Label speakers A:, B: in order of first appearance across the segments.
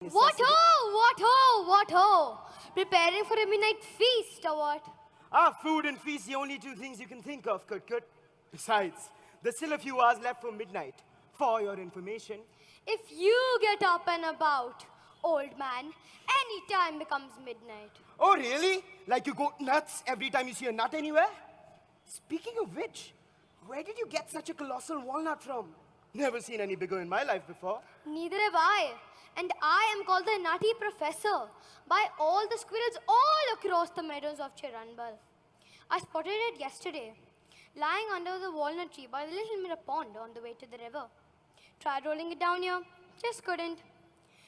A: What ho! What ho! What ho! Preparing for a midnight feast or what?
B: Food and feast, the only two things you can think of, Kut. Besides, there's still a few hours left for midnight. For your information.
A: If you get up and about, old man, any time becomes midnight.
B: Oh, really? Like you go nuts every time you see a nut anywhere? Speaking of which, where did you get such a colossal walnut from? Never seen any bigger in my life before.
A: Neither have I. And I am called the Nutty Professor by all the squirrels all across the meadows of Chiranbal. I spotted it yesterday, lying under the walnut tree by the little mirror pond on the way to the river. Tried rolling it down here, just couldn't.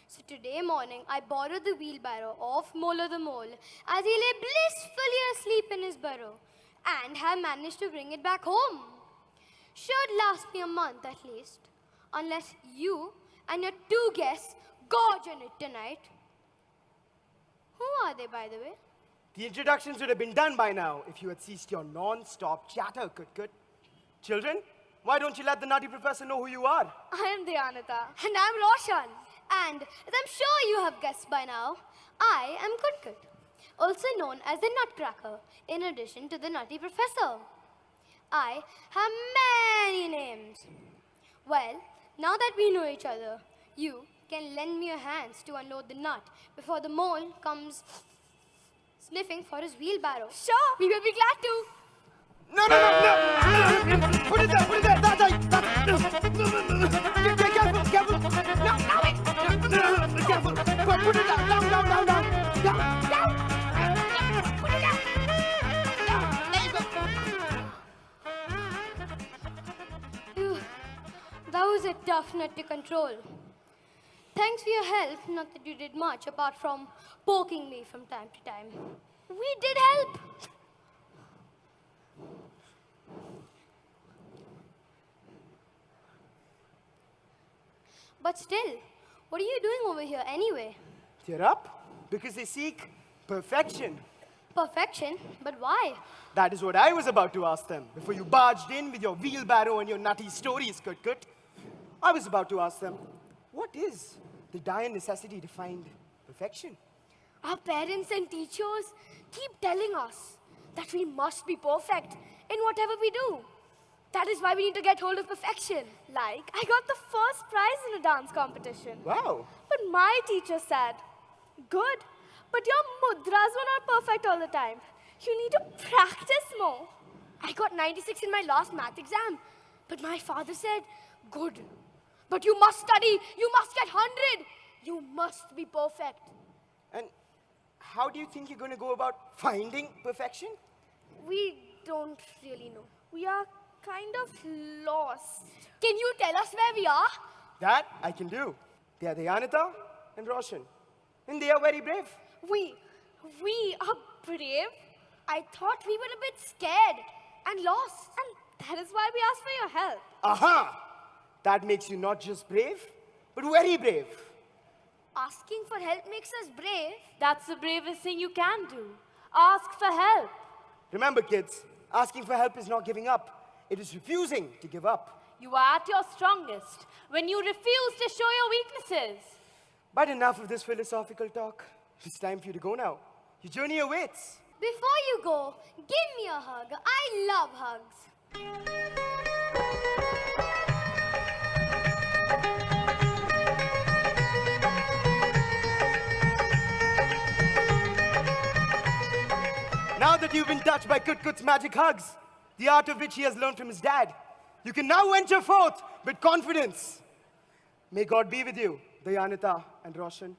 A: So today morning, I borrowed the wheelbarrow of Mola the Mole as he lay blissfully asleep in his burrow and have managed to bring it back home. Should last me a month at least, unless you and your two guests gorge on it tonight. Who are they, by the way?
B: The introductions would have been done by now if you had ceased your non-stop chatter, Kut. Children, why don't you let the Nutty Professor know who you are?
A: I am Dhyanata. And I'm Roshan. And as I'm sure you have guessed by now, I am Kut, also known as the Nutcracker, in addition to the Nutty Professor. I have many names. Well, now that we know each other, you can lend me your hands to unload the nut before the mole comes sniffing for his wheelbarrow. Sure, we will be glad to.
B: No! Put it there! Careful! No, wait! No, careful! Put it down! Down! Put it down! There you go!
A: That was a tough nut to control. Thanks for your help, not that you did much apart from poking me from time to time. We did help. But still, what are you doing over here anyway?
B: They're up because they seek perfection.
A: Perfection? But why?
B: That is what I was about to ask them before you barged in with your wheelbarrow and your nutty stories, Kut. I was about to ask them, what is the dire necessity to find perfection?
A: Our parents and teachers keep telling us that we must be perfect in whatever we do. That is why we need to get hold of perfection. Like, I got the first prize in a dance competition.
B: Wow.
A: But my teacher said, good, but your mudras were not perfect all the time. You need to practice more. I got 96 in my last math exam. But my father said, good, but you must study. You must get 100. You must be perfect.
B: And how do you think you're going to go about finding perfection?
A: We don't really know. We are kind of lost. Can you tell us where we are?
B: That I can do. They are Dhyanata and Roshan. And they are very brave.
A: We are brave? I thought we were a bit scared and lost. And that is why we asked for your help.
B: Aha! That makes you not just brave, but very brave.
A: Asking for help makes us brave.
C: That's the bravest thing you can do. Ask for help.
B: Remember, kids, asking for help is not giving up. It is refusing to give up.
C: You are at your strongest when you refuse to show your weaknesses.
B: But enough of this philosophical talk. It's time for you to go now. Your journey awaits.
A: Before you go, give me a hug. I love hugs.
B: Now that you've been touched by Kut's magic hugs, the art of which he has learned from his dad, you can now venture forth with confidence. May God be with you, Dhyanata and Roshan.